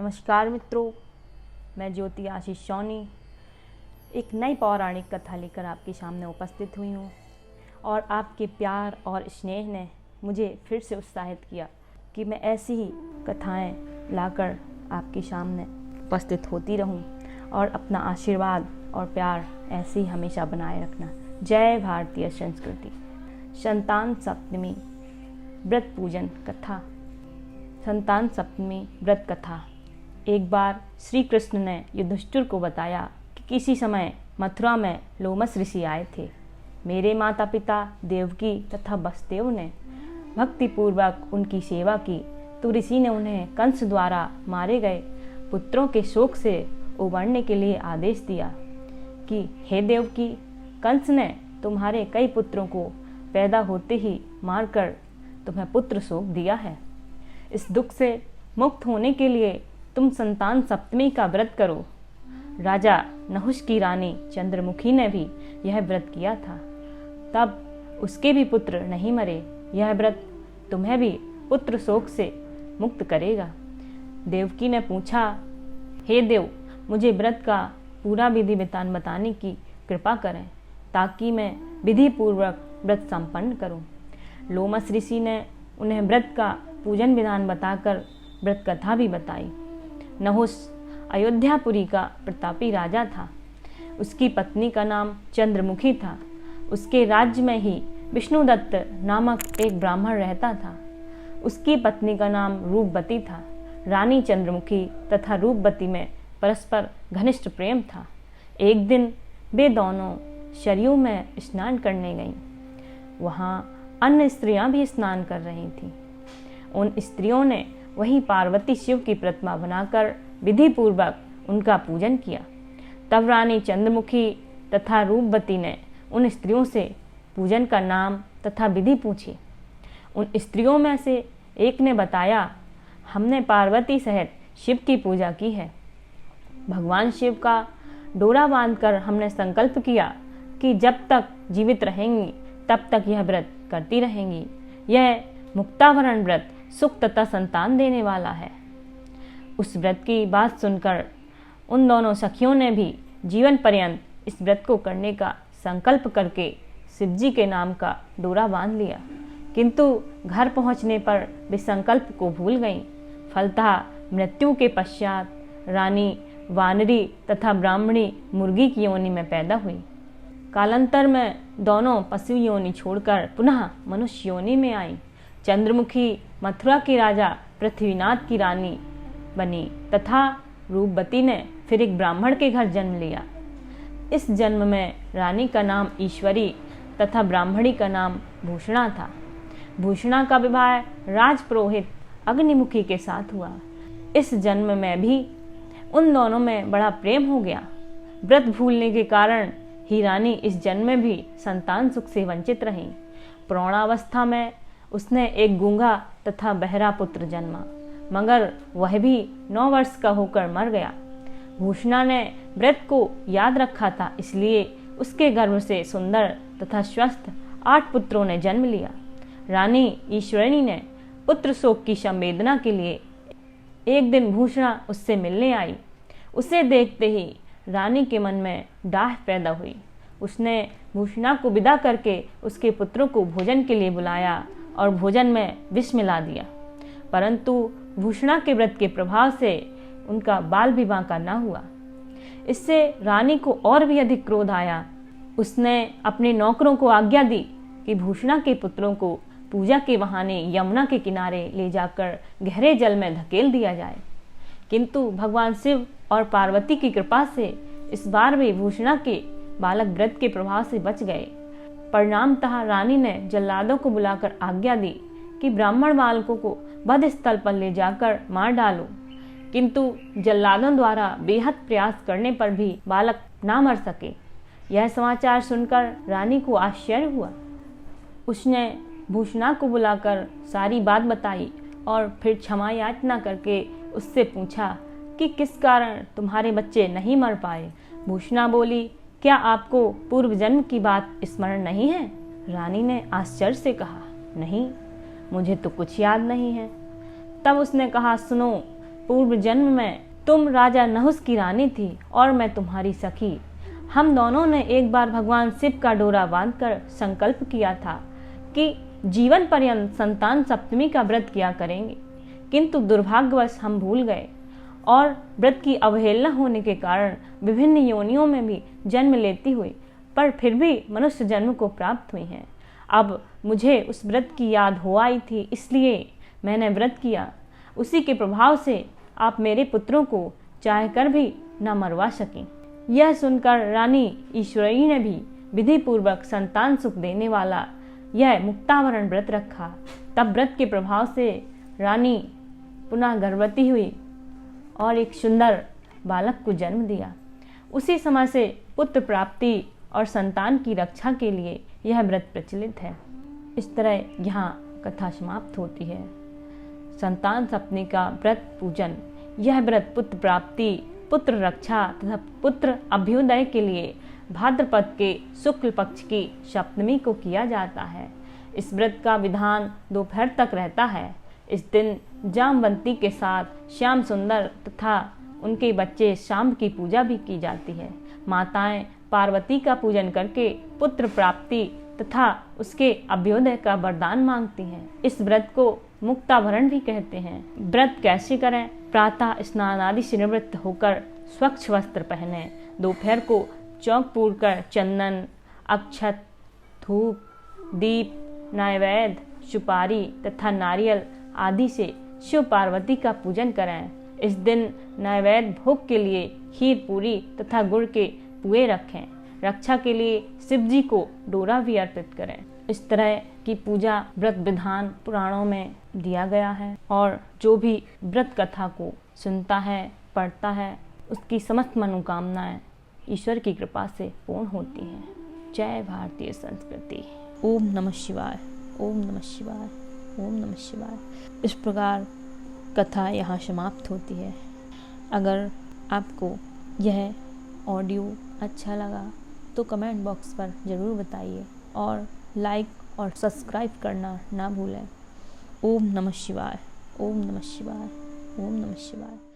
नमस्कार मित्रों, मैं ज्योति आशीष सोनी एक नई पौराणिक कथा लेकर आपके सामने उपस्थित हुई हूँ और आपके प्यार और स्नेह ने मुझे फिर से उत्साहित किया कि मैं ऐसी ही कथाएं लाकर आपके सामने उपस्थित होती रहूं और अपना आशीर्वाद और प्यार ऐसे ही हमेशा बनाए रखना। जय भारतीय संस्कृति। संतान सप्तमी व्रत पूजन कथा। संतान सप्तमी व्रत कथा। एक बार श्री कृष्ण ने युधिष्ठिर को बताया कि किसी समय मथुरा में लोमस ऋषि आए थे। मेरे माता पिता देवकी तथा वसुदेव ने भक्तिपूर्वक उनकी सेवा की तो ऋषि ने उन्हें कंस द्वारा मारे गए पुत्रों के शोक से उबरने के लिए आदेश दिया कि हे देवकी, कंस ने तुम्हारे कई पुत्रों को पैदा होते ही मारकर तुम्हें पुत्र शोक दिया है। इस दुख से मुक्त होने के लिए तुम संतान सप्तमी का व्रत करो। राजा नहुष की रानी चंद्रमुखी ने भी यह व्रत किया था, तब उसके भी पुत्र नहीं मरे। यह व्रत तुम्हें भी पुत्र शोक से मुक्त करेगा। देवकी ने पूछा, हे देव, मुझे व्रत का पूरा विधि विधान बताने की कृपा करें ताकि मैं विधि पूर्वक व्रत संपन्न करूं। लोमस ऋषि ने उन्हें व्रत का पूजन विधान बताकर व्रत कथा भी बताई। नहुष अयोध्यापुरी का प्रतापी राजा था। उसकी पत्नी का नाम चंद्रमुखी था। उसके राज्य में ही विष्णुदत्त नामक एक ब्राह्मण रहता था। उसकी पत्नी का नाम रूपवती था। रानी चंद्रमुखी तथा रूपवती में परस्पर घनिष्ठ प्रेम था। एक दिन वे दोनों सरयू में स्नान करने गईं। वहाँ अन्य स्त्रियां भी स्नान कर रही थीं। उन स्त्रियों ने वहीं पार्वती शिव की प्रतिमा बनाकर विधि पूर्वक उनका पूजन किया। तब रानी चंद्रमुखी तथा रूपवती ने उन स्त्रियों से पूजन का नाम तथा विधि पूछी। उन स्त्रियों में से एक ने बताया, हमने पार्वती सहित शिव की पूजा की है। भगवान शिव का डोरा बांधकर हमने संकल्प किया कि जब तक जीवित रहेंगी तब तक यह व्रत करती रहेंगी। यह मुक्तावरण व्रत सुख तथा संतान देने वाला है। उस व्रत की बात सुनकर उन दोनों सखियों ने भी जीवन पर्यंत इस व्रत को करने का संकल्प करके शिवजी के नाम का डोरा बांध लिया, किंतु घर पहुंचने पर वे संकल्प को भूल गईं। फलतः मृत्यु के पश्चात रानी वानरी तथा ब्राह्मणी मुर्गी की योनि में पैदा हुई। कालांतर में दोनों पशु योनि छोड़कर पुनः मनुष्य योनि में आई। चंद्रमुखी मथुरा के राजा पृथ्वीनाथ की रानी बनी तथा रूपवती ने फिर एक ब्राह्मण के घर जन्म लिया। इस जन्म में रानी का नाम ईश्वरी तथा ब्राह्मणी का नाम भूषणा था। भूषणा का विवाह राजपुरोहित अग्निमुखी के साथ हुआ। इस जन्म में भी उन दोनों में बड़ा प्रेम हो गया। व्रत भूलने के कारण ही रानी इस जन्म में भी संतान सुख से वंचित रही। प्रौढ़ावस्था में उसने एक गूंगा तथा बहरा पुत्र जन्मा, मगर वह भी 9 वर्ष का होकर मर गया। भूषणा ने व्रत को याद रखा था, इसलिए उसके गर्भ से सुंदर तथा स्वस्थ 8 पुत्रों ने जन्म लिया। रानी ईश्वरी ने पुत्र शोक की संवेदना के लिए एक दिन भूषणा उससे मिलने आई। उसे देखते ही रानी के मन में डाह पैदा हुई। उसने भूषणा को विदा करके उसके पुत्रों को भोजन के लिए बुलाया और भोजन में विष मिला दिया, परंतु भूषणा के व्रत के प्रभाव से उनका बाल विवाह का न हुआ। इससे रानी को और भी अधिक क्रोध आया। उसने अपने नौकरों को आज्ञा दी कि भूषणा के पुत्रों को पूजा के बहाने यमुना के किनारे ले जाकर गहरे जल में धकेल दिया जाए, किंतु भगवान शिव और पार्वती की कृपा से इस बार भी भूषणा के बालक व्रत के प्रभाव से बच गए। परिणामतः रानी ने जल्लादों को बुलाकर आज्ञा दी कि ब्राह्मण बालकों को वध स्थल पर ले जाकर मार डालो, किंतु जल्लादों द्वारा बेहद प्रयास करने पर भी बालक ना मर सके। यह समाचार सुनकर रानी को आश्चर्य हुआ। उसने भूषणा को बुलाकर सारी बात बताई और फिर क्षमा याचना करके उससे पूछा कि किस कारण तुम्हारे बच्चे नहीं मर पाए। भूषणा बोली, क्या आपको पूर्व जन्म की बात स्मरण नहीं है? रानी ने आश्चर्य से कहा, नहीं, मुझे तो कुछ याद नहीं है। तब उसने कहा, सुनो, पूर्व जन्म में तुम राजा नहुस की रानी थी और मैं तुम्हारी सखी। हम दोनों ने एक बार भगवान शिव का डोरा बांधकर संकल्प किया था कि जीवन पर्यंत संतान सप्तमी का व्रत किया करेंगे, किंतु दुर्भाग्यवश हम भूल गए और व्रत की अवहेलना होने के कारण विभिन्न योनियों में भी जन्म लेती हुई, पर फिर भी मनुष्य जन्म को प्राप्त हुई हैं। अब मुझे उस व्रत की याद हो आई थी, इसलिए मैंने व्रत किया। उसी के प्रभाव से आप मेरे पुत्रों को चाहकर भी न मरवा सकें। यह सुनकर रानी ईश्वरी ने भी विधि पूर्वक संतान सुख देने वाला यह मुक्तावरण व्रत रखा। तब व्रत के प्रभाव से रानी पुनः गर्भवती हुई और एक सुंदर बालक को जन्म दिया। उसी समय से पुत्र प्राप्ति और संतान की रक्षा के लिए यह व्रत प्रचलित है। इस तरह यहाँ कथा समाप्त होती है। संतान सप्तमी का व्रत पूजन। यह व्रत पुत्र प्राप्ति, पुत्र रक्षा तथा पुत्र अभ्युदय के लिए भाद्रपद के शुक्ल पक्ष की सप्तमी को किया जाता है। इस व्रत का विधान दोपहर तक रहता है। इस दिन जामवंती के साथ श्याम सुंदर तथा उनके बच्चे शाम की पूजा भी की जाती है। माताएं पार्वती का पूजन करके पुत्र प्राप्ति तथा उसके अभ्युदय का वरदान मांगती हैं। इस व्रत को मुक्तावरण भी कहते हैं। व्रत कैसे करें? प्रातः स्नान आदि से निवृत्त होकर स्वच्छ वस्त्र पहने। दोपहर को चौक पूरकर चंदन, अक्षत, धूप, दीप, नैवेद्य, सुपारी तथा नारियल आदि से शिव पार्वती का पूजन करें। इस दिन नैवेद्य भोग के लिए खीर पूरी तथा गुड़ के पुए रखें। रक्षा के लिए शिव जी को डोरा भी अर्पित करें। इस तरह की पूजा व्रत विधान पुराणों में दिया गया है और जो भी व्रत कथा को सुनता है, पढ़ता है, उसकी समस्त मनोकामनाएं ईश्वर की कृपा से पूर्ण होती हैं। जय भारतीय संस्कृति। ओम नमः शिवाय, ओम नमः शिवाय, ओम नमः शिवाय। इस प्रकार कथा यहाँ समाप्त होती है। अगर आपको यह ऑडियो अच्छा लगा तो कमेंट बॉक्स पर ज़रूर बताइए और लाइक और सब्सक्राइब करना ना भूलें। ओम नमः शिवाय, ओम नमः शिवाय, ओम नमः शिवाय।